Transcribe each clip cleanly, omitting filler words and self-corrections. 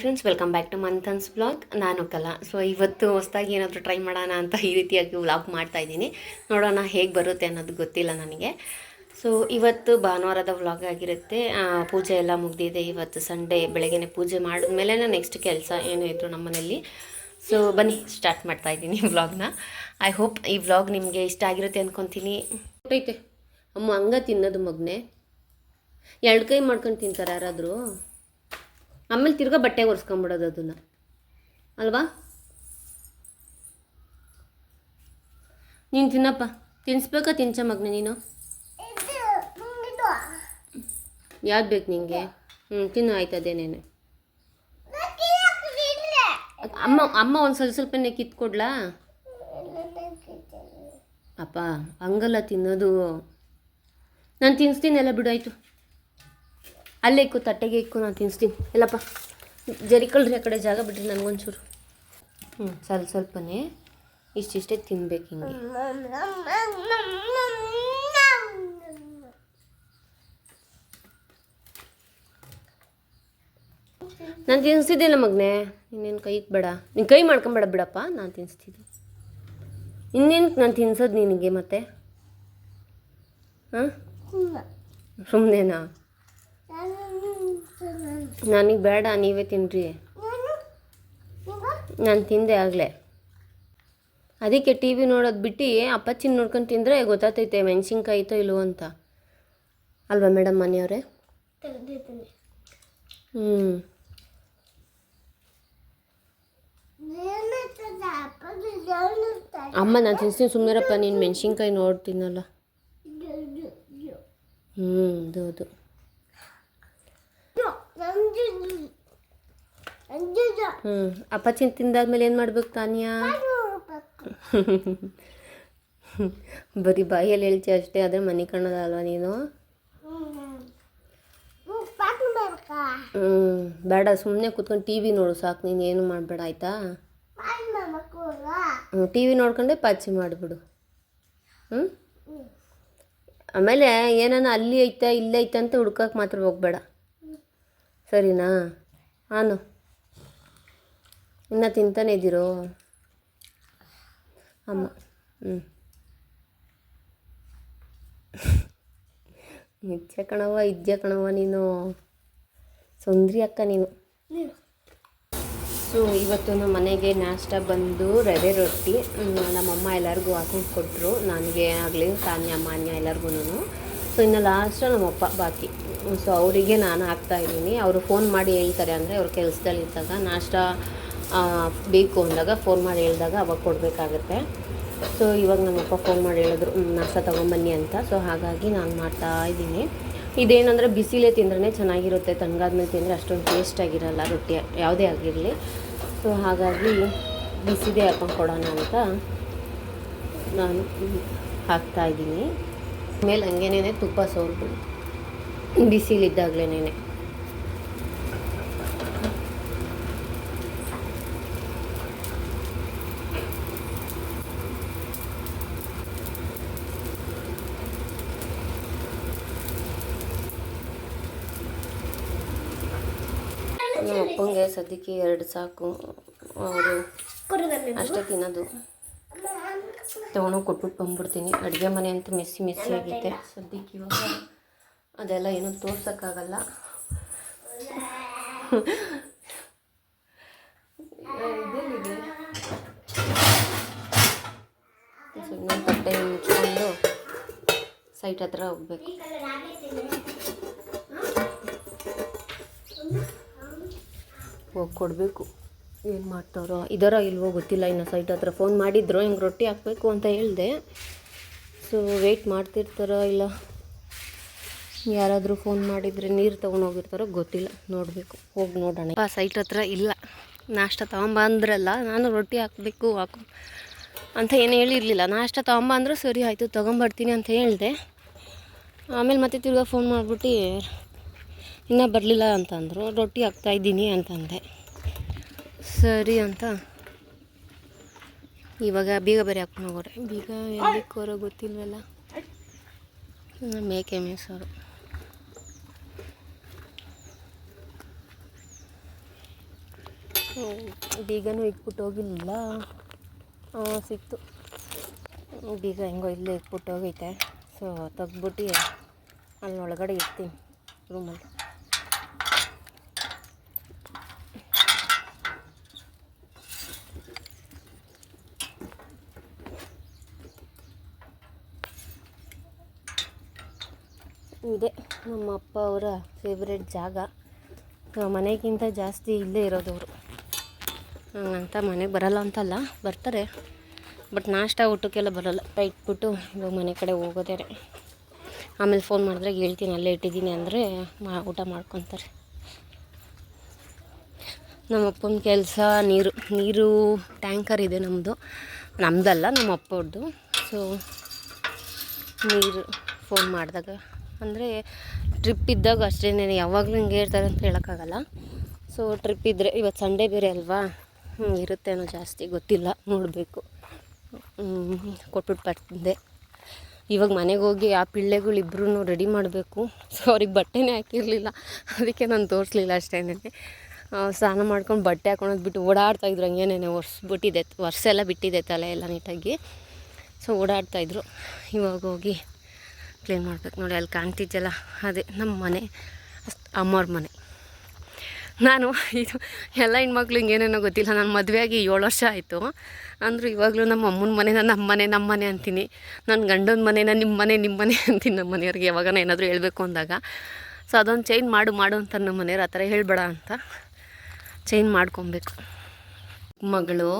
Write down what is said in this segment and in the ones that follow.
Friends, welcome back to Manthan's blog. ನಾನು Kala. So ಇವತ್ತು ಹೊಸದಾಗಿ ಏನಾದರೂ ಟ್ರೈ ಮಾಡೋಣ ಅಂತ ಈ ರೀತಿಯಾಗಿ ವ್ಲಾಗ್ ಮಾಡ್ತಾಯಿದ್ದೀನಿ. ನೋಡೋಣ ಹೇಗೆ ಬರುತ್ತೆ ಅನ್ನೋದು ಗೊತ್ತಿಲ್ಲ ನನಗೆ. ಸೊ ಇವತ್ತು ಭಾನುವಾರದ ವ್ಲಾಗ್ ಆಗಿರುತ್ತೆ. ಪೂಜೆ ಎಲ್ಲ ಮುಗಿದಿದೆ. ಇವತ್ತು ಸಂಡೇ ಬೆಳಗ್ಗೆ ಪೂಜೆ ಮಾಡಿದ್ಮೇಲೆ ನೆಕ್ಸ್ಟ್ ಕೆಲಸ ಏನೂ ಇತ್ತು ನಮ್ಮ ಮನೇಲಿ. ಸೊ ಬನ್ನಿ ಸ್ಟಾರ್ಟ್ ಮಾಡ್ತಾಯಿದ್ದೀನಿ ವ್ಲಾಗ್ನ. ಐ ಹೋಪ್ ಈ ವ್ಲಾಗ್ ನಿಮಗೆ ಇಷ್ಟ ಆಗಿರುತ್ತೆ ಅಂದ್ಕೊತೀನಿ. ಐತೆ ಅಮ್ಮ ಹಂಗ ತಿನ್ನೋದು ಮಗನೆ, ಎರಡು ಕೈ ಮಾಡ್ಕೊಂಡು ತಿಂತಾರೆ ಯಾರಾದರೂ. ಆಮೇಲೆ ತಿರ್ಗಾ ಬಟ್ಟೆಗೆ ಒರೆಸ್ಕೊಂಬಿಡೋದು ಅದನ್ನು ಅಲ್ವಾ. ನೀನು ತಿನ್ನಪ್ಪ, ತಿನ್ನಿಸ್ಬೇಕಾ ತಿನ್ಸ ಮಗನೆ ನೀನು. ಯಾವ್ದು ಬೇಕು ನಿನಗೆ? ತಿನ್ನು ಆಯ್ತದೇನೇನೆ. ಅಮ್ಮ ಒಂದು ಸ್ವಲ್ಪನೇ ಕಿತ್ಕೊಡ್ಲಾ ಅಪ್ಪ? ಹಂಗಲ್ಲ ತಿನ್ನೋದು. ನಾನು ತಿನ್ನಿಸ್ತೀನಿ ಎಲ್ಲ ಬಿಡು. ಆಯಿತು, ಅಲ್ಲೇ ಇಕ್ಕು, ತಟ್ಟೆಗೆ ಇಕ್ಕು, ನಾನು ತಿನ್ನಿಸ್ತೀನಿ. ಎಲ್ಲಪ್ಪ ಜರಿಕಳ್ರಿ ಆ ಕಡೆ ಜಾಗ ಬಿಡ್ರಿ ನನಗೊಂಚೂರು. ಸ್ವಲ್ಪನೇ ಇಷ್ಟಿಷ್ಟೇ ತಿನ್ಬೇಕು ಹಿಂಗೆ. ನಾನು ತಿನ್ನಿಸ್ತಿದ್ದಿಲ್ಲ ಮಗನೇ, ಇನ್ನೇನು ಕೈಗೆ ಬೇಡ, ನೀನು ಕೈ ಮಾಡ್ಕೊಂಬೇಡ ಬಿಡಪ್ಪ. ನಾನು ತಿನ್ನಿಸ್ತಿದ್ದೆ, ಇನ್ನೇನು ನಾನು ತಿನ್ಸೋದು ನಿನಗೆ ಮತ್ತೆ? ಹಾಂ, ಸುಮ್ಮನೆನಾ? ನನಗೆ ಬೇಡ, ನೀವೇ ತಿನ್ನಿರಿ. ನಾನು ತಿಂದೆ ಆಗಲೇ. ಅದಕ್ಕೆ ಟಿ ವಿ ನೋಡೋದು ಬಿಟ್ಟು ಅಪ್ಪಚ್ಚಿನ ನೋಡ್ಕೊಂಡು ತಿಂದರೆ ಗೊತ್ತಾಗ್ತೈತೆ ಮೆಣಸಿನ್ಕಾಯಿ ಐತೋ ಇಲ್ವೋ ಅಂತ, ಅಲ್ವಾ ಮೇಡಮ್ ಮನೆಯವರೇ? ಅಮ್ಮ ನಾನು ತಿನ್ನಿಸ್ತೀನಿ, ಸುಮ್ಮನಿರಪ್ಪ. ನೀನು ಮೆಣಸಿನ್ಕಾಯಿ ನೋಡ್ತೀನಲ್ಲ. ಹೌದು. ಅಪ್ಪಚ್ಚಿನ ತಿಂದಾದ್ಮೇಲೆ ಏನು ಮಾಡ್ಬೇಕು ತಾನಿಯಾ? ಬರೀ ಬಾಯಲ್ಲಿ ಹೇಳ್ತಿ ಅಷ್ಟೇ, ಆದರೆ ಮನೆ ಕಾಣೋದಲ್ವಾ ನೀನು? ಬೇಡ, ಸುಮ್ಮನೆ ಕೂತ್ಕೊಂಡು ಟಿ ವಿ ನೋಡು ಸಾಕು. ನೀನು ಏನು ಮಾಡಬೇಡ ಆಯಿತಾ? ಟಿ ವಿ ನೋಡ್ಕೊಂಡೆ ಪಾಚಿ ಮಾಡಿಬಿಡು. ಆಮೇಲೆ ಏನಾನ ಅಲ್ಲಿ ಐತಾ ಇಲ್ಲೇ ಐತೆ ಅಂತ ಹುಡ್ಕಕ್ಕೆ ಮಾತ್ರ ಹೋಗಬೇಡ, ಸರಿನಾ? ಹಾನು ಇನ್ನು ತಿಂತಾನೆ ಇದ್ದೀರೋ ಅಮ್ಮ? ನಿಜ ಕಣವ, ಇದ್ಯ ಕಣವ ನೀನು, ಸುಂದ್ರಿ ಅಕ್ಕ ನೀನು. ಸೊ ಇವತ್ತು ನಮ್ಮ ಮನೆಗೆ ನಾಷ್ಟ ಬಂದು ರವೆ ರೊಟ್ಟಿ. ನಮ್ಮಮ್ಮ ಎಲ್ಲರಿಗೂ ಹಾಕೊಂಡು ಕೊಟ್ಟರು, ನನಗೆ ಆಗಲಿ ತಾನ್ಯ ಮಾನ್ಯ ಎಲ್ಲರಿಗೂ. ಸೊ ಇನ್ನು ಲಾಸ್ಟ್ ನಮ್ಮಪ್ಪ ಬಾಕಿ. ಸೊ ಅವರಿಗೆ ನಾನು ಹಾಕ್ತಾಯಿದ್ದೀನಿ. ಅವರು ಫೋನ್ ಮಾಡಿ ಹೇಳ್ತಾರೆ, ಅಂದರೆ ಅವ್ರು ಕೆಲಸದಲ್ಲಿದ್ದಾಗ ನಾಷ್ಟ ಬೇಕು ಅಂದಾಗ ಫೋನ್ ಮಾಡಿ ಹೇಳಿದಾಗ ಅವಾಗ ಕೊಡಬೇಕಾಗತ್ತೆ. ಸೊ ಇವಾಗ ನಮ್ಮಪ್ಪ ಫೋನ್ ಮಾಡಿ ಹೇಳಿದ್ರು ನಾಷ್ಟ ತೊಗೊಂಬನ್ನಿ ಅಂತ. ಸೊ ಹಾಗಾಗಿ ನಾನು ಮಾಡ್ತಾಯಿದ್ದೀನಿ. ಇದೇನಂದರೆ ಬಿಸಿಲೇ ತಿಂದ್ರೇ ಚೆನ್ನಾಗಿರುತ್ತೆ, ತಣ್ಣಗಾದ್ಮೇಲೆ ತಿಂದರೆ ಅಷ್ಟೊಂದು ಟೇಸ್ಟಾಗಿರಲ್ಲ ರೊಟ್ಟಿ ಯಾವುದೇ ಆಗಿರಲಿ. ಸೊ ಹಾಗಾಗಿ ಬಿಸಿದೇ ಹಾಕೊಂಡು ಕೊಡೋಣ ಅಂತ ನಾನು ಹಾಕ್ತಾಯಿದ್ದೀನಿ. ಆಮೇಲೆ ಹಂಗೇನೇ ತುಪ್ಪ ಸೋರ್ಬಿಡು ಬಿಸಿಲಿದ್ದಾಗಲೇ. ನಮ್ಮ ಅಪ್ಪಂಗೆ ಸದ್ಯಕ್ಕೆ 2 ಸಾಕು, ಅವರು ಅಷ್ಟೇ ತಿನ್ನೋದು. ತೊಗೊಂಡೋಗಿ ಕೊಟ್ಬಿಟ್ಟು ಬಂದ್ಬಿಡ್ತೀನಿ. ಅಡುಗೆ ಮನೆ ಅಂತ ಮೆಸ್ಸಿ ಆಗೈತೆ ಸದ್ಯಕ್ಕೆ. ಇವಾಗ ಅದೆಲ್ಲ ಏನೂ ತೋರ್ಸೋಕ್ಕಾಗಲ್ಲ. ಇದೆಲ್ಲಿದೆ ಇನ್ನೊಂದು ತಟ್ಟೆ ಮುಚ್ಕೊಂಡು ಸೈಟ್ ಹತ್ರ ಹೋಗ್ಬೇಕು. ಹೋಗಿ ಕೊಡಬೇಕು. ಏನು ಮಾಡ್ತಾರೋ ಇದರ ಇಲ್ವೋ ಗೊತ್ತಿಲ್ಲ. ಇನ್ನು ಸೈಟ್ ಹತ್ರ ಫೋನ್ ಮಾಡಿದ್ರು, ಹಿಂಗೆ ರೊಟ್ಟಿ ಹಾಕಬೇಕು ಅಂತ ಹೇಳಿದೆ. ಸೊ ವೆಯ್ಟ್ ಮಾಡ್ತಿರ್ತಾರೋ ಇಲ್ಲ ಯಾರಾದರೂ ಫೋನ್ ಮಾಡಿದರೆ ನೀರು ತೊಗೊಂಡೋಗಿರ್ತಾರೋ ಗೊತ್ತಿಲ್ಲ, ನೋಡಬೇಕು. ಹೋಗಿ ನೋಡೋಣ. ಸೈಟ್ ಹತ್ರ ಇಲ್ಲ, ನಾಷ್ಟ ತೊಗೊಂಬಂದ್ರಲ್ಲ, ನಾನು ರೊಟ್ಟಿ ಹಾಕಬೇಕು ಅಂತ ಏನು ಹೇಳಿರಲಿಲ್ಲ. ನಾಷ್ಟ ತೊಗೊಂಬಂದ್ರು ಸರಿ ಆಯಿತು ತೊಗೊಂಬರ್ತೀನಿ ಅಂತ ಹೇಳಿದೆ. ಆಮೇಲೆ ಮತ್ತೆ ತಿರ್ಗಾ ಫೋನ್ ಮಾಡಿಬಿಟ್ಟು ಇನ್ನೂ ಬರಲಿಲ್ಲ ಅಂತಂದರು. ರೊಟ್ಟಿ ಹಾಕ್ತಾಯಿದ್ದೀನಿ ಅಂತಂದೆ. ಸರಿ ಅಂತ ಇವಾಗ ಬೀಗ ಬೇರೆ ಹಾಕ್ಕೊಂಡು ಹೋಗೋರೆ. ಬೀಗ ಎಲ್ಲಿಕ್ಕೋರೋ ಗೊತ್ತಿಲ್ವಲ್ಲ. ಮೇಕೆ ಮೇಸೋರು. ಬೀಗನೂ ಇಟ್ಬಿಟ್ಟು ಹೋಗಿಲ್ಲ. ಸಿಕ್ತು ಬೀಗ, ಹೆಂಗೋ ಇಲ್ಲೇ ಇಟ್ಬಿಟ್ಟು ಹೋಗೈತೆ. ಸೊ ತೆಗ್ದ್ಬಿಟ್ಟು ಅಲ್ಲಿ ಒಳಗಡೆ ಇರ್ತೀನಿ ರೂಮಲ್ಲಿ. ಇದೆ ನಮ್ಮ ಅಪ್ಪ ಅವರ ಫೇವ್ರೆಟ್ ಜಾಗ. ಮನೆಗಿಂತ ಜಾಸ್ತಿ ಇಲ್ಲೇ ಇರೋದವರು. ಅಂತ ಮನೆಗೆ ಬರಲ್ಲ ಅಂತಲ್ಲ, ಬರ್ತಾರೆ, ಬಟ್ ನಾಷ್ಟ ಊಟಕ್ಕೆಲ್ಲ ಬರೋಲ್ಲ. ಇಟ್ಬಿಟ್ಟು ಇವಾಗ ಮನೆ ಕಡೆ ಹೋಗೋದೇ. ಆಮೇಲೆ ಫೋನ್ ಮಾಡಿದ್ರೆ ಹೇಳ್ತೀನಿ ಅಲ್ಲೇ ಇಟ್ಟಿದ್ದೀನಿ ಅಂದರೆ ಊಟ ಮಾಡ್ಕೊತಾರೆ. ನಮ್ಮ ಅಪ್ಪನ ಕೆಲಸ ನೀರು ಟ್ಯಾಂಕರ್ ಇದೆ ನಮ್ಮದಲ್ಲ, ನಮ್ಮ ಅಪ್ಪವ್ರದ್ದು. ಸೊ ನೀರು ಫೋನ್ ಮಾಡಿದಾಗ ಅಂದರೆ ಟ್ರಿಪ್ ಇದ್ದಾಗ ಅಷ್ಟೇ, ಯಾವಾಗಲೂ ಹಿಂಗೆ ಇರ್ತಾರೆ ಅಂತ ಹೇಳೋಕ್ಕಾಗಲ್ಲ. ಸೊ ಟ್ರಿಪ್ ಇದ್ದರೆ, ಇವತ್ತು ಸಂಡೇ ಬೇರೆ ಅಲ್ವಾ, ಇರುತ್ತೇನೋ ಜಾಸ್ತಿ, ಗೊತ್ತಿಲ್ಲ, ನೋಡಬೇಕು. ಕೊಟ್ಬಿಟ್ಟು ಬಂದೆ. ಇವಾಗ ಮನೆಗೆ ಹೋಗಿ ಆ ಪಿಳ್ಳೆಗಳಿಬ್ರು ರೆಡಿ ಮಾಡಬೇಕು. ಸೊ ಅವ್ರಿಗೆ ಬಟ್ಟೆನೇ ಹಾಕಿರಲಿಲ್ಲ, ಅದಕ್ಕೆ ನಾನು ತೋರಿಸ್ಲಿಲ್ಲ ಅಷ್ಟೇ. ಸ್ನಾನ ಮಾಡ್ಕೊಂಡು ಬಟ್ಟೆ ಹಾಕೊಳೋದು ಬಿಟ್ಟು ಓಡಾಡ್ತಾಯಿದ್ರು, ಹಂಗೇನೆ ವರ್ಷ ಬಿಟ್ಟಿದೆ ತಲೆ ಎಲ್ಲ ನೀಟಾಗಿ. ಸೊ ಓಡಾಡ್ತಾಯಿದ್ರು. ಇವಾಗ ಹೋಗಿ ಕ್ಲೀನ್ ಮಾಡ್ಬೇಕು. ನೋಡಿ ಅಲ್ಲಿ ಕಾಣ್ತಿದ್ದಲ್ಲ, ಅದೇ ನಮ್ಮ ಮನೆ, ಅಮ್ಮವ್ರ ಮನೆ. ನಾನು ಇದು ಎಲ್ಲ ಹೆಣ್ಮಕ್ಳು ಹಿಂಗೇನೇನೋ ಗೊತ್ತಿಲ್ಲ, ನಾನು ಮದುವೆಯಾಗಿ 7 ವರ್ಷ ಆಯಿತು. ಅಂದರೂ ಇವಾಗಲೂ ನಮ್ಮ ಅಮ್ಮನ ಮನೆನ ನಮ್ಮ ಮನೆ ಅಂತೀನಿ, ನನ್ನ ಗಂಡನ ಮನೆನ ನಿಮ್ಮ ಮನೆ ಅಂತೀನಿ ನಮ್ಮ ಮನೆಯವ್ರಿಗೆ ಯಾವಾಗ ಏನಾದರೂ ಹೇಳಬೇಕು ಅಂದಾಗ. ಸೊ ಅದೊಂದು ಚೇಂಜ್ ಮಾಡು ಅಂತ ನಮ್ಮ ಮನೆಯವ್ರು ಆ ಥರ ಹೇಳ್ಬೇಡ ಅಂತ ಚೇಂಜ್ ಮಾಡ್ಕೊಬೇಕು. ಮಗಳು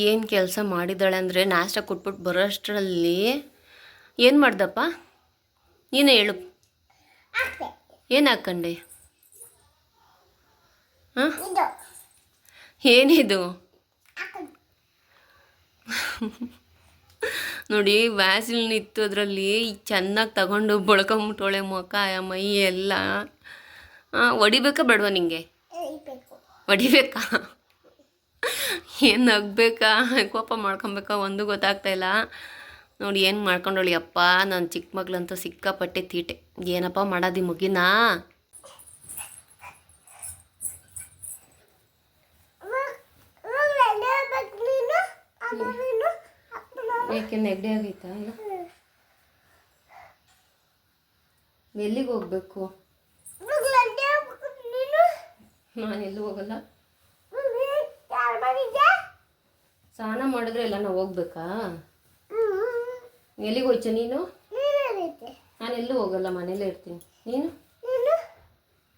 ಏನು ಕೆಲಸ ಮಾಡಿದ್ದಾಳೆ ಅಂದರೆ, ನಾಷ್ಟ ಕೊಟ್ಬಿಟ್ಟು ಬರೋಷ್ಟರಲ್ಲಿ ಏನು ಮಾಡ್ದಪ್ಪ, ನೀನು ಹೇಳು, ಏನು ಹಾಕ್ಕೊಂಡೆ? ಹಾಂ, ಏನಿದು? ನೋಡಿ ವ್ಯಾಸಿಲಿನ್ ಇತ್ತು, ಅದರಲ್ಲಿ ಚೆನ್ನಾಗಿ ತಗೊಂಡು ಬಳ್ಕೊಂಬಿಟ್ಟೋಳೆ ಮುಖ ಮೈ ಎಲ್ಲ. ಹೊಡಿಬೇಕಾ ಬೇಡವಾ ನಿಂಗೆ? ಹೊಡಿಬೇಕಾ? ಏನು ನಗಬೇಕಾ, ಕೋಪ ಮಾಡ್ಕೊಬೇಕಾ, ಒಂದು ಗೊತ್ತಾಗ್ತಾಯಿಲ್ಲ. ನೋಡಿ ಏನು ಮಾಡ್ಕೊಂಡೋಳಿ ಅಪ್ಪ. ನನ್ನ ಚಿಕ್ಕ ಮಗಳಂತೂ ಸಿಕ್ಕಾಪಟ್ಟೆ ತೀಟೆ. ಏನಪ್ಪ ಮಾಡೋದು ಈ ಮುಗಿನ? ಏಕೆ ನೆಗಡಿ ಆಗೈತಾ? ಇಲ್ಲ, ಎಲ್ಲಿಗೆ ಹೋಗ್ಬೇಕು? ನಾನು ಎಲ್ಲೂ ಹೋಗಲ್ಲ. ಸ್ನಾನ ಮಾಡಿದ್ರೆ ಎಲ್ಲ ನಾವು ಹೋಗ್ಬೇಕಾ? ಎಲ್ಲಿಗೆ ಹೋಯ್ಚ ನೀನು? ನಾನು ಎಲ್ಲೂ ಹೋಗಲ್ಲ, ಮನೇಲೇ ಇರ್ತೀನಿ. ನೀನು?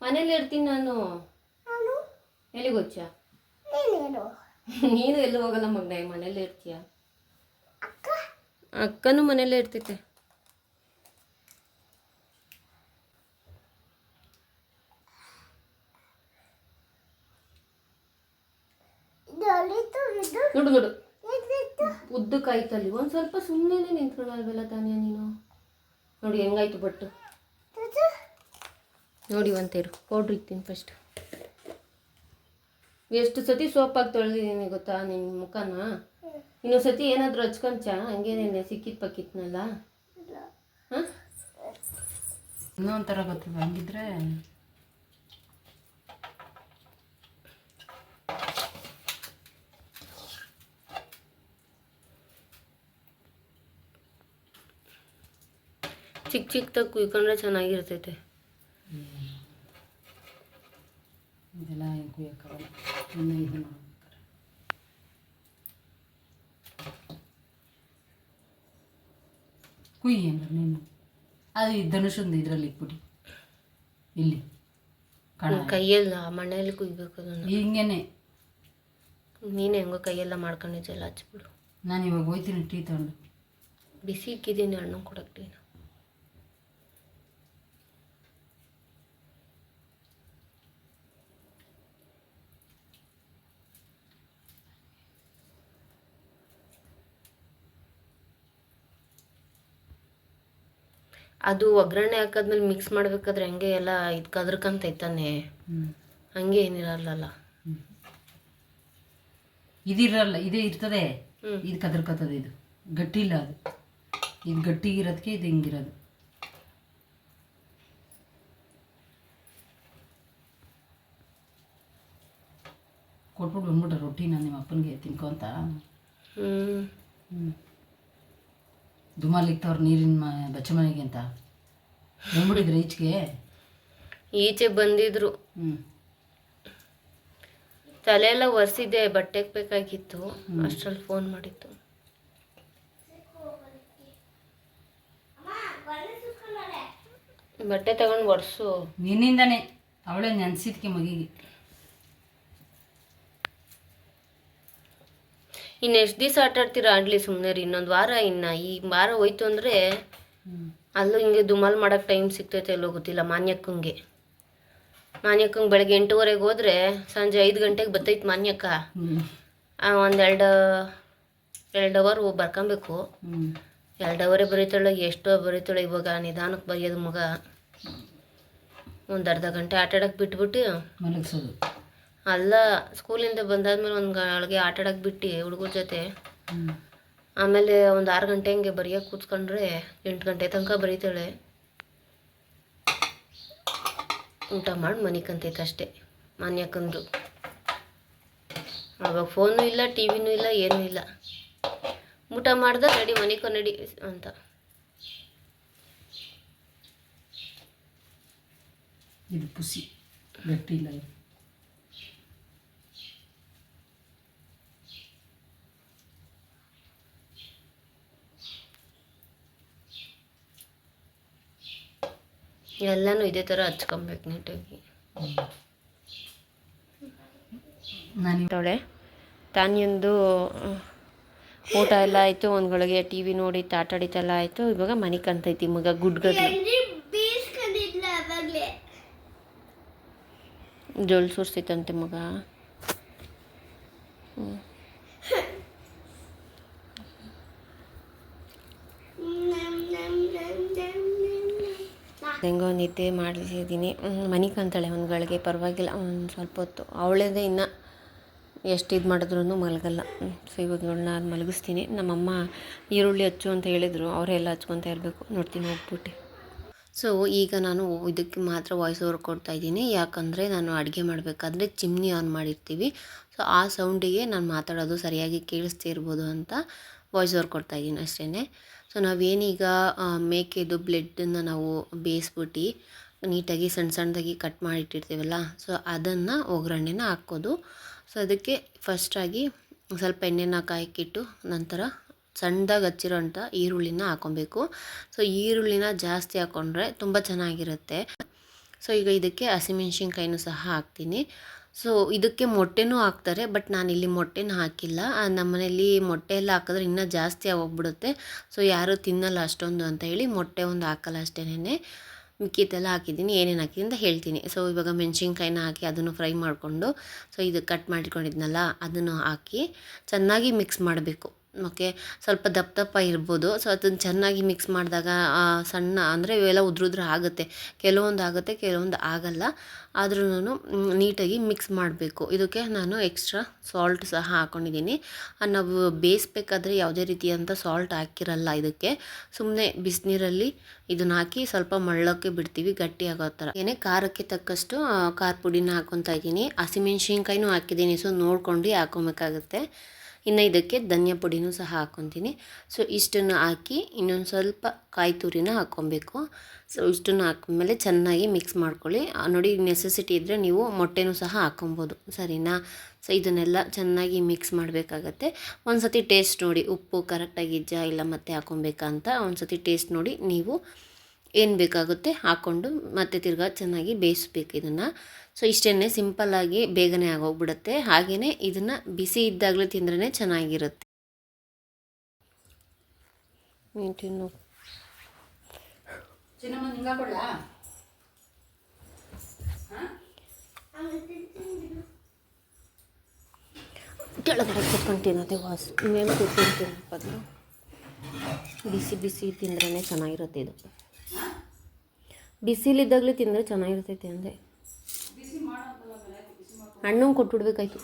ಮನೇಲೇ ಇರ್ತೀನಿ ನಾನು. ಎಲ್ಲಿಗೆ ಹೋಯ್ಚ? ನೀನು ಎಲ್ಲೂ ಹೋಗಲ್ಲ ಮಗನೇ, ಮನೇಲೇ ಇರ್ತೀಯ. ಅಕ್ಕನೂ ಮನೇಲೇ ಇರ್ತೈತೆ. ನೋಡು ಉದ್ದಕ್ಕಾಯ್ತಲ್ಲಿ, ಒಂದು ಸ್ವಲ್ಪ ಸುಮ್ಮನೆ ನಿಂತ್ಕೊಳ್ಳಲ್ವಲ್ಲ ತಾನೇ ನೀನು? ನೋಡಿ ಹೆಂಗಾಯ್ತು ಬಟ್ಟು. ನೋಡಿ ಒಂತೇರು ಪೌಡ್ರ್ ಇಕ್ತೀನಿ ಫಸ್ಟ್. ಎಷ್ಟು ಸತಿ ಸೋಪಾಗಿ ತೊಳೆದಿದ್ದೀನಿ ಗೊತ್ತಾ ನಿನ್ನ ಮುಖನ? ಇನ್ನೊಂದು ಸತಿ ಏನಾದರೂ ಹಚ್ಕೊಂಚ, ಹಂಗೇನೇನೆ ಸಿಕ್ಕಿತ್ ಪಕ್ಕಿತ್ನಲ್ಲ. ಹಾಂ, ಇನ್ನೊಂಥರ ಗೊತ್ತಿಲ್ಲ ಹಂಗಿದ್ರೆ. ಚಿಕ್ಕದಾಗಿ ಕುಯ್ಕೊಂಡ್ರೆ ಚೆನ್ನಾಗಿರ್ತೈತೆ. ಇದೆಲ್ಲ ಕುಯ್ಯೋಕ್ಕಾಗಲ್ಲ, ಇನ್ನು ಇದು ಮಾಡ್ಬೇಕಾರೆ. ಕುಯ್ಯಿ ಅಂದ್ರೆ ನೀನು ಅದು ಧನುಷಂದು ಇದರಲ್ಲಿ ಇಟ್ಬಿಟ್ಟು ಇಲ್ಲಿ ಕೈಯೆಲ್ಲ ಮಣ್ಣಲ್ಲಿ ಕುಯ್ಬೇಕು ಅದನ್ನು. ಹಿಂಗೇನೆ ನೀನು ಹೆಂಗೋ ಕೈಯೆಲ್ಲ ಮಾಡ್ಕೊಂಡಿದ್ದೆಲ್ಲ ಹಚ್ಬಿಡು. ನಾನು ಇವಾಗ ಹೋಯ್ತೀನಿ ಟೀ ತಗೊಂಡು. ಬಿಸಿ ಇಕ್ಕಿದ್ದೀನಿ ಹಣ್ಣು ಕೊಡಕ್ಕೆ ಟೀನ. ಅದು ಒಗ್ಗರಣೆ ಹಾಕಾದ್ಮೇಲೆ ಮಿಕ್ಸ್ ಮಾಡ್ಬೇಕಾದ್ರೆ ಹಂಗೆ ಎಲ್ಲ ಇದು ಕದ್ರಕಂತೈತಾನೆ, ಹಂಗೆ ಏನಿರಲ್ಲ. ಇದಿರಲ್ಲ, ಇದೇ ಇರ್ತದೆ, ಇದು ಕದರ್ಕತ್ತದೆ. ಇದು ಗಟ್ಟಿ ಇಲ್ಲ, ಅದು ಇದು ಗಟ್ಟಿಗಿರೋದಕ್ಕೆ ಇದು ಹಿಂಗಿರೋದು. ಕೊಟ್ಬಿಟ್ಟು ಬಂದ್ಬಿಟ್ರೆ ರೊಟ್ಟಿ ನಾನು ನಿಮ್ಮ ಅಪ್ಪನಿಗೆ ತಿನ್ಕೊಂತ. ದುಮಾಲಿಕ್ತವ್ರು ನೀರಿನ ಬಚ್ಚ ಮನೆಗೆ ಅಂತ ಬಂದ್ಬಿಟ್ಟಿದ್ರೆ ಈಚೆ ಬಂದಿದ್ರು. ತಲೆ ಎಲ್ಲ ಒರೆಸಿದ್ದೆ, ಬಟ್ಟೆಗೆ ಬೇಕಾಗಿತ್ತು, ಅಷ್ಟರಲ್ಲಿ ಫೋನ್ ಮಾಡಿತ್ತು. ಬಟ್ಟೆ ತಗೊಂಡು ಒರೆಸು. ನಿನ್ನಿಂದಾನೆ ಅವಳೇ ನೆನ್ಸಿದ್ಕೆ ಮಗಿಗೆ. ಇನ್ನು ಎಷ್ಟು ದಿವಸ ಆಟ ಆಡ್ತೀರಾ ಆಡಲಿ, ಸುಮ್ಮನೆ ರೀ. ಇನ್ನೊಂದು ವಾರ, ಇನ್ನು ಈ ವಾರ ಹೋಯ್ತು ಅಂದರೆ ಅಲ್ಲೂ ಹಿಂಗೆ ದುಮಾಲ್ ಮಾಡೋಕ್ಕೆ ಟೈಮ್ ಸಿಗ್ತೈತೆ ಎಲ್ಲೋ ಗೊತ್ತಿಲ್ಲ. ಮಾನ್ಯಕ್ಕಂಗೆ ಬೆಳಗ್ಗೆ 8:30 ಹೋದರೆ ಸಂಜೆ 5 ಗಂಟೆಗೆ ಬರ್ತೈತೆ ಮಾನ್ಯಕ್ಕ. ಒಂದು 2 ಅವರ್ ಹೋಗಿ ಬರ್ಕೊಬೇಕು. 2 ಅವರೇ ಬರೀತಾಳೆ, ಎಷ್ಟೋ ಬರೀತಾಳೆ. ಇವಾಗ ನಿಧಾನಕ್ಕೆ ಬರೆಯೋದು ಮಗ. ಒಂದು ಅರ್ಧ ಗಂಟೆ ಆಟ ಆಡೋಕ್ಕೆ ಬಿಟ್ಬಿಟ್ಟು ಮಲಗಿಸೋದು. ಅಲ್ಲ, ಸ್ಕೂಲಿಂದ ಬಂದಾದ್ಮೇಲೆ ಒಂದು ಗಳಿಗೆ ಆಟ ಆಡೋಕ್ಕೆ ಬಿಟ್ಟು ಹುಡುಗರ ಜೊತೆ, ಆಮೇಲೆ ಒಂದು 6 ಗಂಟೆ ಹಂಗೆ ಬರೆಯೋಕ್ಕೆ ಕೂತ್ಕೊಂಡ್ರೆ 8 ಗಂಟೆ ತನಕ ಬರೀತಾಳೆ. ಊಟ ಮಾಡಿ ಮನಿಕಂತೈತೆ ಅಷ್ಟೇ ಮಾನ್ಯಕ್ಕಂದು. ಅವಾಗ ಫೋನು ಇಲ್ಲ, ಟಿ ವಿನೂ ಇಲ್ಲ, ಏನೂ ಇಲ್ಲ. ಊಟ ಮಾಡ್ದೆ ನಡಿ ಮನಿಕೊ ನಡಿ ಅಂತ. ಇದು ಪುಸಿ ಗಟ್ಟಿ ಇಲ್ಲ. ಎಲ್ಲನೂ ಇದೇ ಥರ ಹಚ್ಕೊಬೇಕು ನೀಟಾಗಿ. ನಾನಿವಳೆ ತಾನಿಯೊಂದು ಊಟ ಎಲ್ಲ ಆಯಿತು, ಒಂದು ಗಳಿಗೆ ಟಿ ವಿ ನೋಡಿ ಆಟ ಆಡಿತೆಲ್ಲ ಆಯಿತು. ಇವಾಗ ಮನೆ ಕಂತೈತಿ ಮಗ ಗುಡ್ಗದ್ಲು. ಜೋಳು ಸುರಿಸೈತಂತೆ ಮಗ. ಹೆಂಗೋ ನಿದ್ದೆ ಮಾಡಿಸಿದ್ದೀನಿ. ಮನೆ ಕಂತಾಳೆ ಒಂದು ಗಳಿಗೆ, ಪರವಾಗಿಲ್ಲ. ಒಂದು ಸ್ವಲ್ಪ ಹೊತ್ತು ಅವಳೇದೇ ಇನ್ನು ಎಷ್ಟು ಇದು ಮಾಡಿದ್ರೂ ಮಲಗಲ್ಲ. ಸೊ ಇವಾಗ ಇವಳನ್ನ ಮಲಗಿಸ್ತೀನಿ. ನಮ್ಮಮ್ಮ ಈರುಳ್ಳಿ ಹಚ್ಚು ಅಂತ ಹೇಳಿದರು, ಅವರೆಲ್ಲ ಹಚ್ಕೊತಾ ಇರಬೇಕು. ನೋಡ್ತೀನಿ ಹೋಗ್ಬಿಟ್ಟು. ಸೊ ಈಗ ನಾನು ಇದಕ್ಕೆ ಮಾತ್ರ ವಾಯ್ಸ್ ಓವರ್ ಕೊಡ್ತಾಯಿದ್ದೀನಿ, ಯಾಕಂದರೆ ನಾನು ಅಡುಗೆ ಮಾಡಬೇಕಾದ್ರೆ ಚಿಮ್ನಿ ಆನ್ ಮಾಡಿರ್ತೀವಿ. ಸೊ ಆ ಸೌಂಡಿಗೆ ನಾನು ಮಾತಾಡೋದು ಸರಿಯಾಗಿ ಕೇಳಿಸ್ತಾ ಇರ್ಬೋದು ಅಂತ ವಾಯ್ಸ್ ಓವರ್ ಕೊಡ್ತಾಯಿದ್ದೀನಿ ಅಷ್ಟೇ. ಸೊ ನಾವೇನೀಗ ಮೇಕೆದು ಬ್ಲೆಡ್ಡನ್ನು ನಾವು ಬೇಯಿಸ್ಬಿಟ್ಟು ನೀಟಾಗಿ ಸಣ್ಣ ಸಣ್ಣದಾಗಿ ಕಟ್ ಮಾಡಿಟ್ಟಿರ್ತೀವಲ್ಲ, ಸೊ ಅದನ್ನು ಒಗ್ಗರಣೆನ ಹಾಕೋದು. ಸೊ ಅದಕ್ಕೆ ಫಸ್ಟಾಗಿ ಸ್ವಲ್ಪ ಎಣ್ಣೆನ ಕಾಯಕ್ಕಿಟ್ಟು ನಂತರ ಸಣ್ಣದಾಗಿ ಹಚ್ಚಿರೋ ಅಂಥ ಈರುಳ್ಳಿನ ಹಾಕೊಬೇಕು. ಸೊ ಈರುಳ್ಳಿನ ಜಾಸ್ತಿ ಹಾಕ್ಕೊಂಡ್ರೆ ತುಂಬ ಚೆನ್ನಾಗಿರುತ್ತೆ. ಸೊ ಈಗ ಇದಕ್ಕೆ ಹಸಿಮೆಣ್ಸಿನ್ಕಾಯಿನೂ ಸಹ ಹಾಕ್ತೀನಿ. ಸೊ ಇದಕ್ಕೆ ಮೊಟ್ಟೆನೂ ಹಾಕ್ತಾರೆ, ಬಟ್ ನಾನಿಲ್ಲಿ ಮೊಟ್ಟೆನ ಹಾಕಿಲ್ಲ. ನಮ್ಮ ಮನೇಲಿ ಮೊಟ್ಟೆ ಎಲ್ಲ ಹಾಕಿದ್ರೆ ಇನ್ನೂ ಜಾಸ್ತಿ ಆಗೋಗ್ಬಿಡುತ್ತೆ. ಸೊ ಯಾರೂ ತಿನ್ನಲ್ಲ ಅಷ್ಟೊಂದು ಅಂತ ಹೇಳಿ ಮೊಟ್ಟೆ ಒಂದು ಹಾಕಲ್ಲ ಅಷ್ಟೇನೆ. ಮಿಕ್ಕಿದ್ದೆಲ್ಲ ಹಾಕಿದ್ದೀನಿ. ಏನೇನು ಹಾಕಿದ್ದೀನಿ ಅಂತ ಹೇಳ್ತೀನಿ. ಸೊ ಇವಾಗ ಮೆಣಸಿನ್ಕಾಯಿನ ಹಾಕಿ ಅದನ್ನು ಫ್ರೈ ಮಾಡಿಕೊಂಡು, ಸೊ ಇದು ಕಟ್ ಮಾಡಿಕೊಂಡಿದ್ನಲ್ಲ ಅದನ್ನು ಹಾಕಿ ಚೆನ್ನಾಗಿ ಮಿಕ್ಸ್ ಮಾಡಬೇಕು. ಓಕೆ, ಸ್ವಲ್ಪ ದಪ್ಪ ದಪ್ಪ ಇರ್ಬೋದು. ಸೊ ಅದನ್ನು ಚೆನ್ನಾಗಿ ಮಿಕ್ಸ್ ಮಾಡಿದಾಗ ಸಣ್ಣ ಅಂದರೆ ಇವೆಲ್ಲ ಉದ್ರುದ್ರ ಆಗುತ್ತೆ, ಕೆಲವೊಂದು ಆಗುತ್ತೆ, ಕೆಲವೊಂದು ಆಗಲ್ಲ. ಆದ್ರೂ ನೀಟಾಗಿ ಮಿಕ್ಸ್ ಮಾಡಬೇಕು. ಇದಕ್ಕೆ ನಾನು ಎಕ್ಸ್ಟ್ರಾ ಸಾಲ್ಟ್ ಸಹ ಹಾಕ್ಕೊಂಡಿದ್ದೀನಿ. ನಾವು ಬೇಯಿಸ್ಬೇಕಾದ್ರೆ ಯಾವುದೇ ರೀತಿಯಂಥ ಸಾಲ್ಟ್ ಹಾಕಿರಲ್ಲ ಇದಕ್ಕೆ. ಸುಮ್ಮನೆ ಬಿಸಿನೀರಲ್ಲಿ ಇದನ್ನ ಹಾಕಿ ಸ್ವಲ್ಪ ಮಳ್ಳೋಕ್ಕೆ ಬಿಡ್ತೀವಿ, ಗಟ್ಟಿ ಆಗೋ ಥರ. ಏನೇ ಖಾರಕ್ಕೆ ತಕ್ಕಷ್ಟು ಖಾರ ಪುಡಿನ ಹಾಕ್ಕೊತಾ ಇದ್ದೀನಿ. ಹಸಿಮೆಣ್ಸಿನ್ಕಾಯಿನೂ ಹಾಕಿದ್ದೀನಿ, ಸೊ ನೋಡ್ಕೊಂಡು ಹಾಕ್ಕೊಬೇಕಾಗುತ್ತೆ. ಇನ್ನು ಇದಕ್ಕೆ ಧನಿಯಾ ಪುಡಿನೂ ಸಹ ಹಾಕ್ಕೊತೀನಿ. ಸೊ ಇಷ್ಟನ್ನು ಹಾಕಿ ಇನ್ನೊಂದು ಸ್ವಲ್ಪ ಕಾಯಿ ತುರಿನ ಹಾಕ್ಕೊಬೇಕು. ಸೊ ಇಷ್ಟನ್ನು ಹಾಕಿದ್ಮೇಲೆ ಚೆನ್ನಾಗಿ ಮಿಕ್ಸ್ ಮಾಡ್ಕೊಳ್ಳಿ. ನೋಡಿ, ನೆಸೆಸಿಟಿ ಇದ್ದರೆ ನೀವು ಮೊಟ್ಟೆನೂ ಸಹ ಹಾಕ್ಕೊಬೋದು, ಸರಿನಾ? ಸೊ ಇದನ್ನೆಲ್ಲ ಚೆನ್ನಾಗಿ ಮಿಕ್ಸ್ ಮಾಡಬೇಕಾಗತ್ತೆ. ಒಂದು ಸತಿ ಟೇಸ್ಟ್ ನೋಡಿ, ಉಪ್ಪು ಕರೆಕ್ಟಾಗಿದೆಯಾ ಇಲ್ಲ ಮತ್ತೆ ಹಾಕ್ಕೊಬೇಕಾ ಅಂತ ಒಂದು ಸತಿ ಟೇಸ್ಟ್ ನೋಡಿ ನೀವು ಏನು ಬೇಕಾಗುತ್ತೆ ಹಾಕ್ಕೊಂಡು ಮತ್ತೆ ತಿರ್ಗಾ ಚೆನ್ನಾಗಿ ಬೇಯಿಸ್ಬೇಕು ಇದನ್ನು. ಸೊ ಇಷ್ಟೇ, ಸಿಂಪಲ್ಲಾಗಿ ಬೇಗನೆ ಆಗೋಗ್ಬಿಡುತ್ತೆ. ಹಾಗೆಯೇ ಇದನ್ನು ಬಿಸಿ ಇದ್ದಾಗಲೇ ತಿಂದ್ರೇ ಚೆನ್ನಾಗಿರುತ್ತೆ. ತಿನ್ನು ಕೆಳಗಡೆ ಕೂತ್ಕೊಂಡು ತಿನ್ನೋದೇ ವಾಸ್. ಇನ್ನೇನು ಕೂತ್ಕೊಂಡು ತಿನ್ನೋದು, ಬಿಸಿ ಬಿಸಿ ತಿಂದ್ರೇ ಚೆನ್ನಾಗಿರುತ್ತೆ. ಇದು ಬಿಸಿಲಿದ್ದಾಗಲೇ ತಿಂದರೆ ಚೆನ್ನಾಗಿರ್ತೈತೆ ಅಂದೆ. ಹಣ್ಣು ಕೊಟ್ಬಿಡ್ಬೇಕಾಯ್ತು.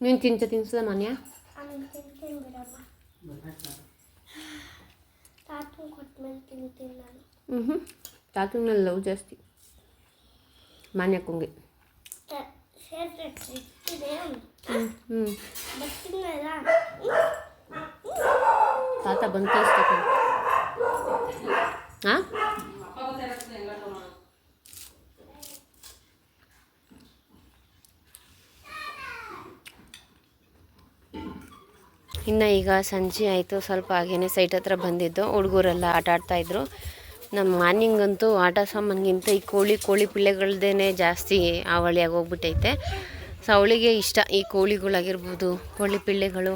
ನೀನು ತಿನ್ಸದ ಮಾನ್ಯ ತಿಂತೀನಿ ಬಿಡಮ್ಮ. ತಾತು ಕೊಟ್ಮೇಲೆ ತಿಂತೀನಿ ನಾನು. ತಾತನ ಮೇಲೆ ಲವ್ ಜಾಸ್ತಿ ಮಾನ್ಯಕ್ಕಂಗೆ. ತಾತ ಬಂದು ಕಳಿಸ್ಬೇಕು. ಹಾಂ ಇನ್ನು ಈಗ ಸಂಜೆ ಆಯಿತು, ಸ್ವಲ್ಪ ಹಾಗೇ ಸೈಟ್ ಹತ್ರ ಬಂದಿದ್ದು. ಹುಡುಗರೆಲ್ಲ ಆಟ ಆಡ್ತಾಯಿದ್ರು. ನಮ್ಮ ಮಾರ್ನಿಂಗಂತೂ ಆಟ ಸಾಮಾನಿಗಿಂತ ಈ ಕೋಳಿ ಪಿಳ್ಳೆಗಳ್ದೇ ಜಾಸ್ತಿ ಅವಳಿಯಾಗಿ ಹೋಗ್ಬಿಟ್ಟೈತೆ. ಸೊ ಅವಳಿಗೆ ಇಷ್ಟ ಈ ಕೋಳಿಗಳಾಗಿರ್ಬೋದು, ಕೋಳಿ ಪಿಳ್ಳೆಗಳು.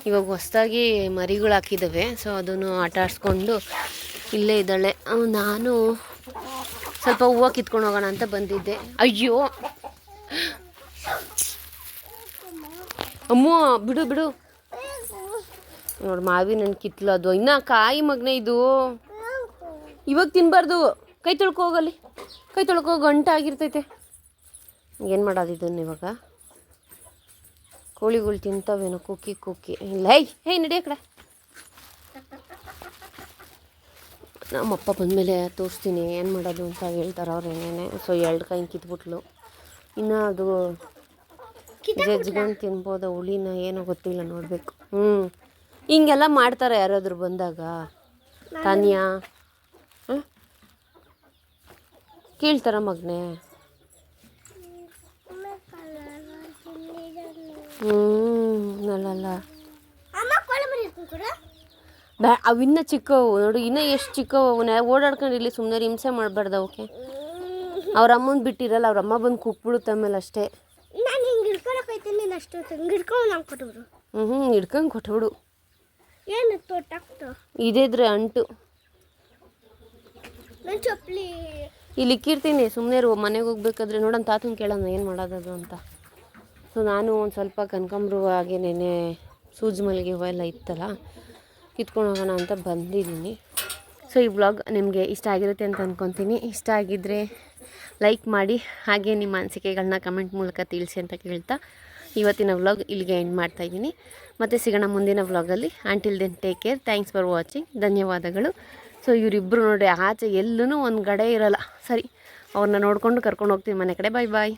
ಇವಾಗ ಹೊಸ್ದಾಗಿ ಮರಿಗಳು ಹಾಕಿದ್ದಾವೆ. ಸೊ ಅದನ್ನು ಆಟ ಆಡಿಸ್ಕೊಂಡು ಇಲ್ಲೇ ಇದ್ದಾಳೆ. ನಾನು ಸ್ವಲ್ಪ ಹೂವು ಕಿತ್ಕೊಂಡು ಹೋಗೋಣ ಅಂತ ಬಂದಿದ್ದೆ. ಅಯ್ಯೋ ಅಮ್ಮ ಬಿಡು ನೋಡಿ, ಮಾವಿನ ಹಣ್ಣು ಕಿತ್ಲು. ಅದು ಇನ್ನು ಕಾಯಿ ಮಗನೇ ಇದು. ಇವಾಗ ತಿನ್ನಬಾರ್ದು, ಕೈ ತೊಳ್ಕೋಗಲ್ಲಿ, ಕೈ ತೊಳ್ಕೋ, ಗಂಟಾಗಿರ್ತೈತೆ. ಏನು ಮಾಡೋದು ಇದನ್ನು ಇವಾಗ? ಕೋಳಿಗಳು ತಿಂತಾವೇನೋ ಕುಕ್ಕಿ. ಇಲ್ಲ ಹೇ ನಡಿಯ ಕಡೆ. ನಮ್ಮಪ್ಪ ಬಂದಮೇಲೆ ತೋರಿಸ್ತೀನಿ ಏನು ಮಾಡೋದು ಅಂತ ಹೇಳ್ತಾರೆ ಅವ್ರು ಏನೇನೆ. ಸೊ 2 ಕಾಯಿ ಕಿತ್ಬಿಟ್ಲು. ಇನ್ನು ಅದು ಜಜ್ಕೊಂಡು ತಿನ್ಬೋದ ಹುಳಿನ ಏನೋ ಗೊತ್ತಿಲ್ಲ, ನೋಡಬೇಕು. ಹಿಂಗೆಲ್ಲ ಮಾಡ್ತಾರೆ ಯಾರಾದರೂ ಬಂದಾಗ. ತಾನ್ಯಾ ಕೇಳ್ತಾರ ಮಗನೇ? ಅಲ್ಲಲ್ಲ ಅವಿನ್ನ ಚಿಕ್ಕವು ನೋಡು, ಇನ್ನೂ ಎಷ್ಟು ಚಿಕ್ಕವು. ಅವನ್ನ ಓಡಾಡ್ಕೊಂಡಿರಲಿ, ಸುಮ್ಮನೆ ಹಿಂಸೆ ಮಾಡಬಾರ್ದು ಅವಕ್ಕೆ. ಅವ್ರ ಅಮ್ಮನ ಬಿಟ್ಟಿರಲ್ಲ, ಅವ್ರ ಅಮ್ಮ ಬಂದು ಕುಕ್ಬಿಡುತ್ತೆ ಆಮೇಲೆ ಅಷ್ಟೇ. ಹಿಡ್ಕೊಂಡು ಕೊಟ್ಬಿಡು. ಇದಿದ್ರೆ ಅಂಟು ಇಲ್ಲಿ ಇಕ್ಕಿರ್ತೀನಿ, ಸುಮ್ಮನೆ ಮನೆಗೆ ಹೋಗ್ಬೇಕಾದ್ರೆ ನೋಡೋಣ, ತಾತನ ಕೇಳೋಣ ಏನು ಮಾಡೋದದು ಅಂತ. ಸೊ ನಾನು ಒಂದು ಸ್ವಲ್ಪ ಕನಕಾಂಬ್ರ ಹಾಗೆ ನೆನೆ ಸೂಜಿ ಮಲ್ಲಿಗೆ ಹೂವು ಎಲ್ಲ ಇತ್ತಲ್ಲ, ಕಿತ್ಕೊಂಡು ಹೋಗೋಣ ಅಂತ ಬಂದಿದ್ದೀನಿ. ಸೊ ಈ ವ್ಲಾಗ್ ನಿಮಗೆ ಇಷ್ಟ ಆಗಿರುತ್ತೆ ಅಂತ ಅಂದ್ಕೊತೀನಿ. ಇಷ್ಟ ಆಗಿದ್ದರೆ ಲೈಕ್ ಮಾಡಿ, ಹಾಗೆ ನಿಮ್ಮ ಅನಿಸಿಕೆಗಳನ್ನ ಕಮೆಂಟ್ ಮೂಲಕ ತಿಳಿಸಿ ಅಂತ ಕೇಳ್ತಾ ಇವತ್ತಿನ ವ್ಲಾಗ್ ಇಲ್ಲಿಗೆ ಎಂಡ್ ಮಾಡ್ತಾಯಿದ್ದೀನಿ. ಮತ್ತು ಸಿಗೋಣ ಮುಂದಿನ ವ್ಲಾಗಲ್ಲಿ. Until then take care. Thanks for watching. ಧನ್ಯವಾದಗಳು. ಸೊ ಇವರಿಬ್ಬರು ನೋಡಿ ಆಚೆ ಎಲ್ಲೂ ಒಂದು ಕಡೆ ಇರೋಲ್ಲ. ಸರಿ, ಅವ್ರನ್ನ ನೋಡಿಕೊಂಡು ಕರ್ಕೊಂಡು ಹೋಗ್ತೀನಿ ಮನೆ ಕಡೆ. ಬಾಯ್.